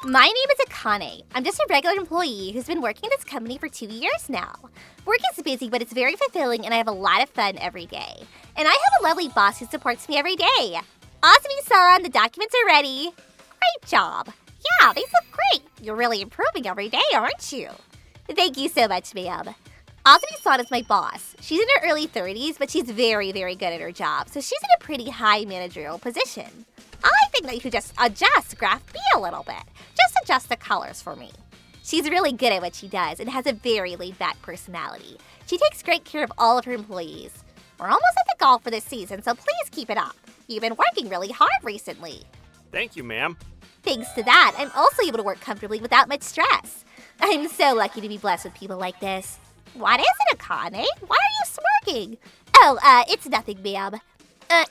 My name is Akane. I'm just a regular employee who's been working at this company for 2 years now. Work is busy, but it's very fulfilling and I have a lot of fun every day. And I have a lovely boss who supports me every day. Azumi-san, the documents are ready. Great job. Yeah, these look great. You're really improving every day, aren't you? Thank you so much, ma'am. Azumi-san is my boss. She's in her early 30s, but she's very, very good at her job, so she's in a pretty high managerial position. I think that you should just adjust Graph B a little bit. Just adjust the colors for me. She's really good at what she does and has a very laid-back personality. She takes great care of all of her employees. We're almost at the goal for this season, so please keep it up. You've been working really hard recently. Thank you, ma'am. Thanks to that, I'm also able to work comfortably without much stress. I'm so lucky to be blessed with people like this. What is it, Akane? Why are you smirking? Oh, it's nothing, ma'am.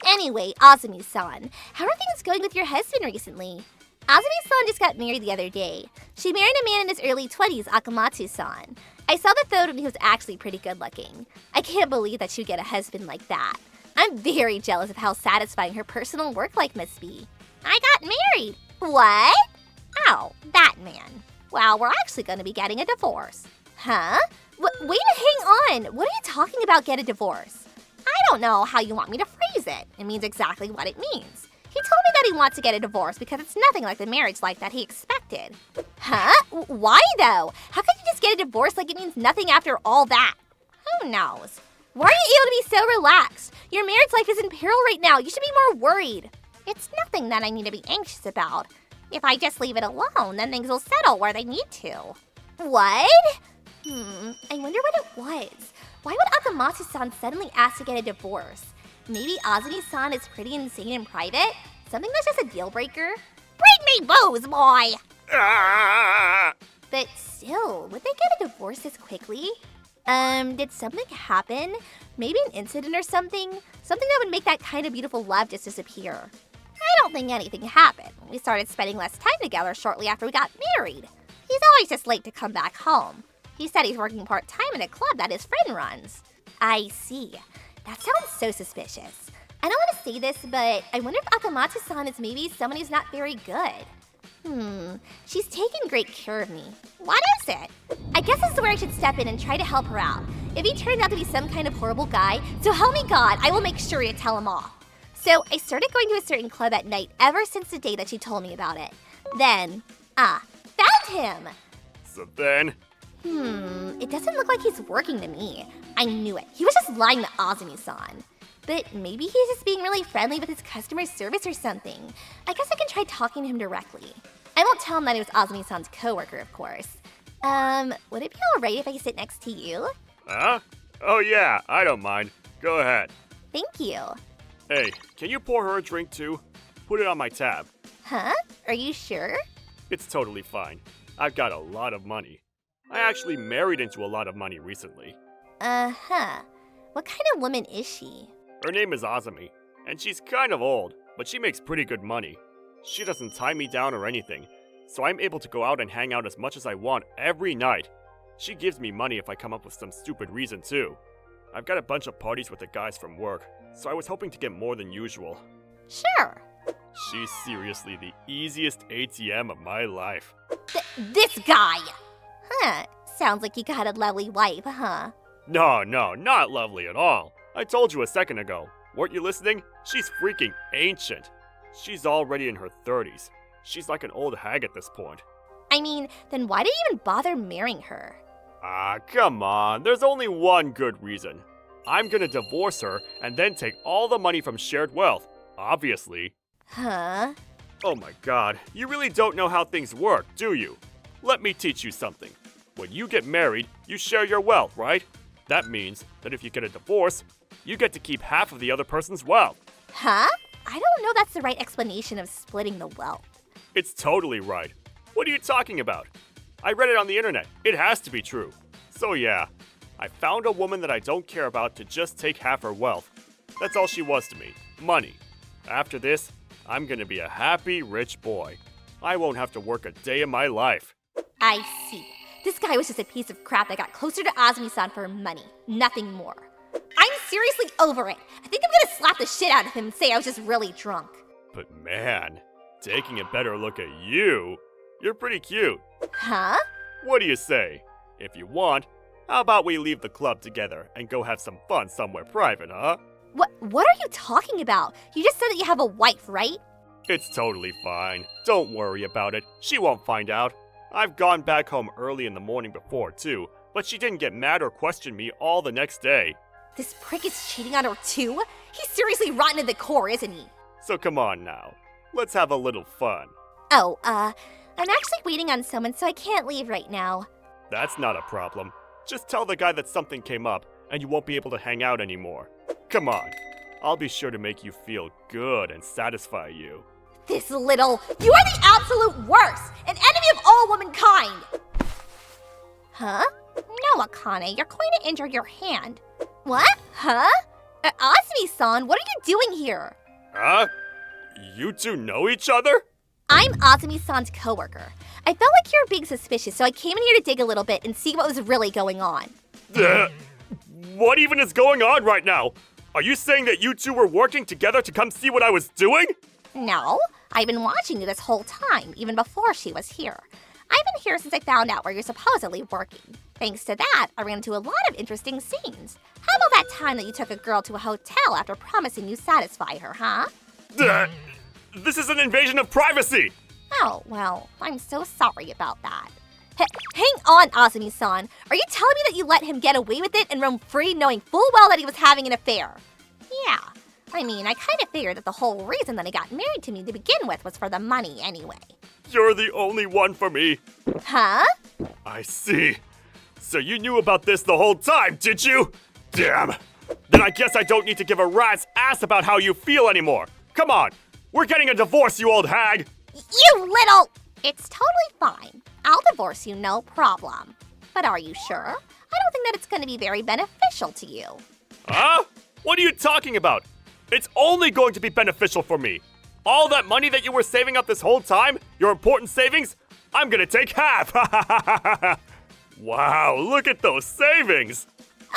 Anyway, Azumi-san, how are things going with your husband recently? Azumi-san just got married the other day. She married a man in his early 20s, Akamatsu-san. I saw the photo and he was actually pretty good looking. I can't believe that she'd get a husband like that. I'm very jealous of how satisfying her personal work life must be. I got married. What? Oh, that man. Well, we're actually going to be getting a divorce. Huh? Wait, hang on. What are you talking about, get a divorce? I don't know how you want me to phrase it. It means exactly what it means. He told me that he wants to get a divorce because it's nothing like the marriage life that he expected. Huh? Why though? How could you just get a divorce like it means nothing after all that? Who knows? Why are you able to be so relaxed? Your marriage life is in peril right now. You should be more worried. It's nothing that I need to be anxious about. If I just leave it alone, then things will settle where they need to. What? I wonder what it was. Why would Akamatsu-san suddenly ask to get a divorce? Maybe Azumi-san is pretty insane in private? Something that's just a deal breaker? Bring me booze, boy! Ah! But still, would they get a divorce this quickly? Did something happen? Maybe an incident or something? Something that would make that kind of beautiful love just disappear. I don't think anything happened. We started spending less time together shortly after we got married. He's always just late to come back home. He said he's working part-time in a club that his friend runs. I see. That sounds so suspicious. I don't want to say this, but I wonder if Akamatsu-san is maybe someone who's not very good. She's taken great care of me. What is it? I guess this is where I should step in and try to help her out. If he turned out to be some kind of horrible guy, so help me God, I will make sure to tell him off. So I started going to a certain club at night ever since the day that she told me about it. Then, found him! So then? It doesn't look like he's working to me. I knew it. He was just lying to Azumi-san. But maybe he's just being really friendly with his customer service or something. I guess I can try talking to him directly. I won't tell him that it was Azumi-san's coworker, of course. Would it be alright if I sit next to you? Huh? Oh yeah, I don't mind. Go ahead. Thank you. Hey, can you pour her a drink too? Put it on my tab. Huh? Are you sure? It's totally fine. I've got a lot of money. I actually married into a lot of money recently. What kind of woman is she? Her name is Azumi, and she's kind of old, but she makes pretty good money. She doesn't tie me down or anything, so I'm able to go out and hang out as much as I want every night. She gives me money if I come up with some stupid reason too. I've got a bunch of parties with the guys from work, so I was hoping to get more than usual. Sure. She's seriously the easiest ATM of my life. This guy! Huh, sounds like you got a lovely wife, huh? No, not lovely at all. I told you a second ago. Weren't you listening? She's freaking ancient. She's already in her 30s. She's like an old hag at this point. I mean, then why did you even bother marrying her? Ah, come on. There's only one good reason. I'm gonna divorce her and then take all the money from shared wealth, obviously. Huh? Oh my god, you really don't know how things work, do you? Let me teach you something. When you get married, you share your wealth, right? That means that if you get a divorce, you get to keep half of the other person's wealth. Huh? I don't know that's the right explanation of splitting the wealth. It's totally right. What are you talking about? I read it on the internet. It has to be true. So yeah, I found a woman that I don't care about to just take half her wealth. That's all she was to me. Money. After this, I'm gonna be a happy, rich boy. I won't have to work a day in my life. I see. This guy was just a piece of crap that got closer to Azumi-san for money. Nothing more. I'm seriously over it. I think I'm gonna slap the shit out of him and say I was just really drunk. But man, taking a better look at you, You're pretty cute. Huh? What do you say? If you want, how about we leave the club together and go have some fun somewhere private, huh? What are you talking about? You just said that you have a wife, right? It's totally fine. Don't worry about it. She won't find out. I've gone back home early in the morning before, too, but she didn't get mad or question me all the next day. This prick is cheating on her too? He's seriously rotten to the core, isn't he? So come on now. Let's have a little fun. Oh, I'm actually waiting on someone, so I can't leave right now. That's not a problem. Just tell the guy that something came up, and you won't be able to hang out anymore. Come on. I'll be sure to make you feel good and satisfy you. You are the absolute worst! An enemy of all womankind! Huh? No, Akane, you're going to injure your hand. What? Huh? Azumi-san, what are you doing here? Huh? You two know each other? I'm Azumi-san's coworker. I felt like you were being suspicious, so I came in here to dig a little bit and see what was really going on. What even is going on right now? Are you saying that you two were working together to come see what I was doing? No, I've been watching you this whole time, even before she was here. I've been here since I found out where you're supposedly working. Thanks to that, I ran into a lot of interesting scenes. How about that time that you took a girl to a hotel after promising you'd satisfy her, huh? This is an invasion of privacy! Oh, well, I'm so sorry about that. Hang on, Azumi-san. Are you telling me that you let him get away with it and roam free knowing full well that he was having an affair? Yeah. I mean, I kind of figured that the whole reason that he got married to me to begin with was for the money anyway. You're the only one for me. Huh? I see. So you knew about this the whole time, did you? Damn. Then I guess I don't need to give a rat's ass about how you feel anymore. Come on. We're getting a divorce, you old hag. You little... It's totally fine. I'll divorce you, no problem. But are you sure? I don't think that it's going to be very beneficial to you. Huh? What are you talking about? It's only going to be beneficial for me. All that money that you were saving up this whole time, your important savings, I'm gonna take half. Wow, look at those savings.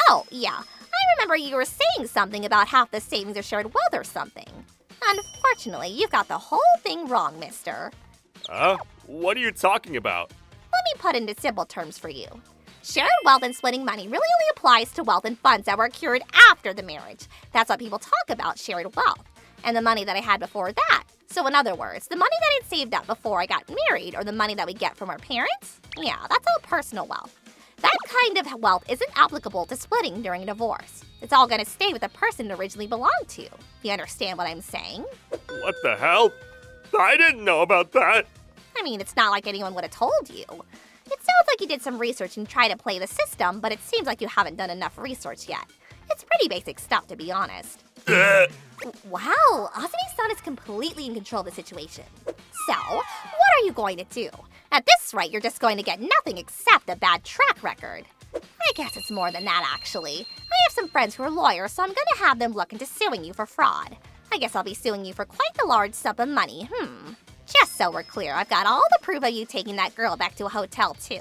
Oh, yeah. I remember you were saying something about half the savings are shared wealth or something. Unfortunately, you've got the whole thing wrong, mister. Huh? What are you talking about? Let me put into simple terms for you. Shared wealth and splitting money really only applies to wealth and funds that were accrued after the marriage. That's what people talk about, shared wealth. And the money that I had before that. So in other words, the money that I'd saved up before I got married or the money that we get from our parents, yeah, that's all personal wealth. That kind of wealth isn't applicable to splitting during a divorce. It's all going to stay with the person it originally belonged to. You understand what I'm saying? What the hell? I didn't know about that. I mean, it's not like anyone would have told you. It sounds like you did some research and tried to play the system, but it seems like you haven't done enough research yet. It's pretty basic stuff, to be honest. Wow, Azumi-san is completely in control of the situation. So, what are you going to do? At this rate, you're just going to get nothing except a bad track record. I guess it's more than that, actually. I have some friends who are lawyers, so I'm going to have them look into suing you for fraud. I guess I'll be suing you for quite a large sum of money, Just so we're clear, I've got all the proof of you taking that girl back to a hotel, too.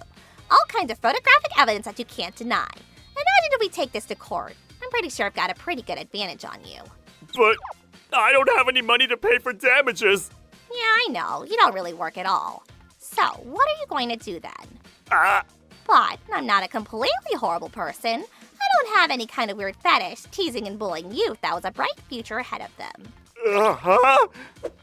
All kinds of photographic evidence that you can't deny. Imagine if we take this to court. I'm pretty sure I've got a pretty good advantage on you. But I don't have any money to pay for damages. Yeah, I know. You don't really work at all. So, what are you going to do then? But I'm not a completely horrible person. I don't have any kind of weird fetish, teasing and bullying youth that was a bright future ahead of them. Uh-huh.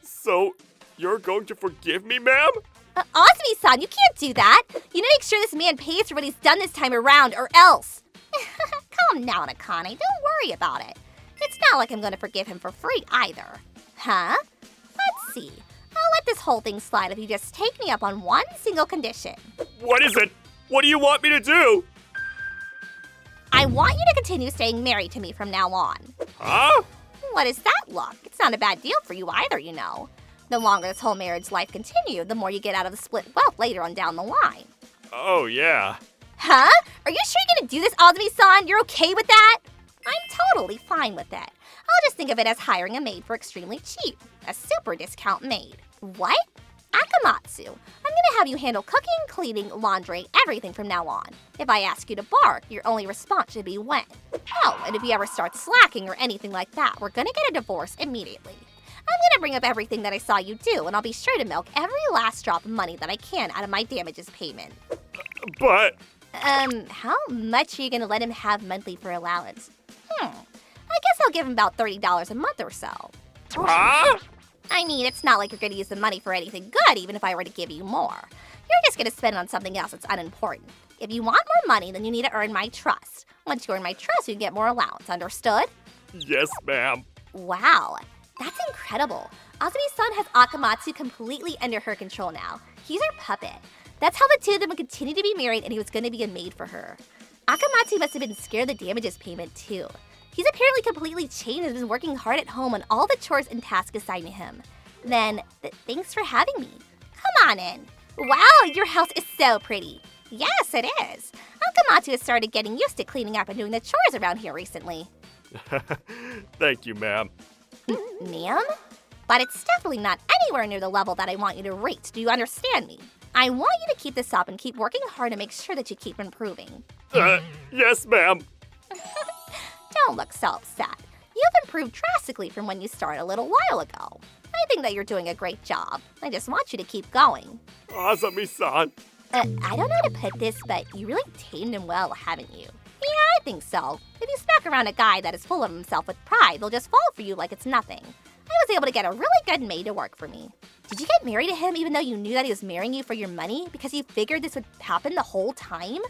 So, you're going to forgive me, ma'am? Azumi-san, you can't do that. You need to make sure this man pays for what he's done this time around, or else. Calm down, Akane. Don't worry about it. It's not like I'm going to forgive him for free either. Huh? Let's see. I'll let this whole thing slide if you just take me up on one single condition. What is it? What do you want me to do? I want you to continue staying married to me from now on. Huh? What is that look? It's not a bad deal for you either, you know. The longer this whole marriage life continues, the more you get out of the split wealth later on down the line. Oh, yeah. Huh? Are you sure you're gonna do this, Azumi-san? You're okay with that? I'm totally fine with it. I'll just think of it as hiring a maid for extremely cheap. A super discount maid. What? Akamatsu. I'm gonna have you handle cooking, cleaning, laundry, everything from now on. If I ask you to bark, your only response should be when. Oh, and if you ever start slacking or anything like that, we're gonna get a divorce immediately. I'm gonna bring up everything that I saw you do, and I'll be sure to milk every last drop of money that I can out of my damages payment. But... How much are you gonna let him have monthly for allowance? I guess I'll give him about $30 a month or so. Huh? I mean, it's not like you're gonna use the money for anything good, even if I were to give you more. You're just gonna spend it on something else that's unimportant. If you want more money, then you need to earn my trust. Once you earn my trust, you get more allowance, understood? Yes, ma'am. Wow, that's incredible. Azumi-san has Akamatsu completely under her control now. He's her puppet. That's how the two of them would continue to be married, and he was gonna be a maid for her. Akamatsu must have been scared of the damages payment too. He's apparently completely changed and has been working hard at home on all the chores and tasks assigned to him. Then, thanks for having me. Come on in. Wow, your house is so pretty. Yes, it is. Akamatsu has started getting used to cleaning up and doing the chores around here recently. Thank you, ma'am. Ma'am? But it's definitely not anywhere near the level that I want you to reach. Do you understand me? I want you to keep this up and keep working hard to make sure that you keep improving. Yes, ma'am. Don't look so upset. You've improved drastically from when you started a little while ago. I think that you're doing a great job. I just want you to keep going. Azumi-san. I don't know how to put this, but you really tamed him well, haven't you? Yeah, I think so. If you smack around a guy that is full of himself with pride, they'll just fall for you like it's nothing. I was able to get a really good maid to work for me. Did you get married to him even though you knew that he was marrying you for your money because you figured this would happen the whole time?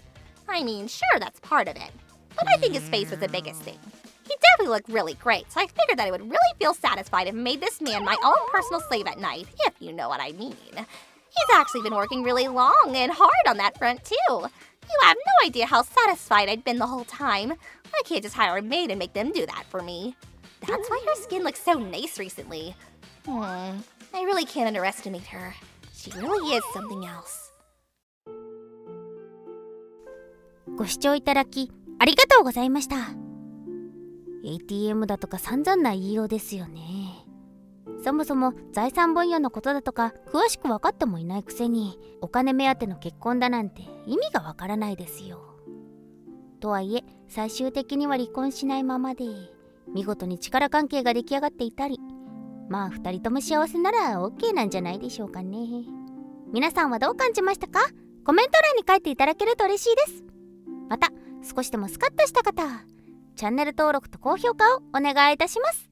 I mean, sure, that's part of it. But I think his face was the biggest thing. He definitely looked really great, so I figured that I would really feel satisfied if I made this man my own personal slave at night, if you know what I mean. He's actually been working really long and hard on that front, too. You have no idea how satisfied I'd been the whole time. I can't just hire a maid and make them do that for me. That's why her skin looks so nice recently. I really can't underestimate her. She really is something else. ご視聴いただきありがとうございました。ATM だとか散々な言いようですよね。そもそも財産分与のことだとか詳しく分かってもいないくせにお金目当ての結婚だなんて意味がわからないですよ。とはいえ最終的には離婚しないままで見事に力関係が出来上がっていたり、まあ2人とも幸せなら OK なんじゃないでしょうかね。皆さんはどう感じましたか？コメント欄に書いていただけると嬉しいです。また少しでもスカッとした方、チャンネル登録と高評価をお願いいたします。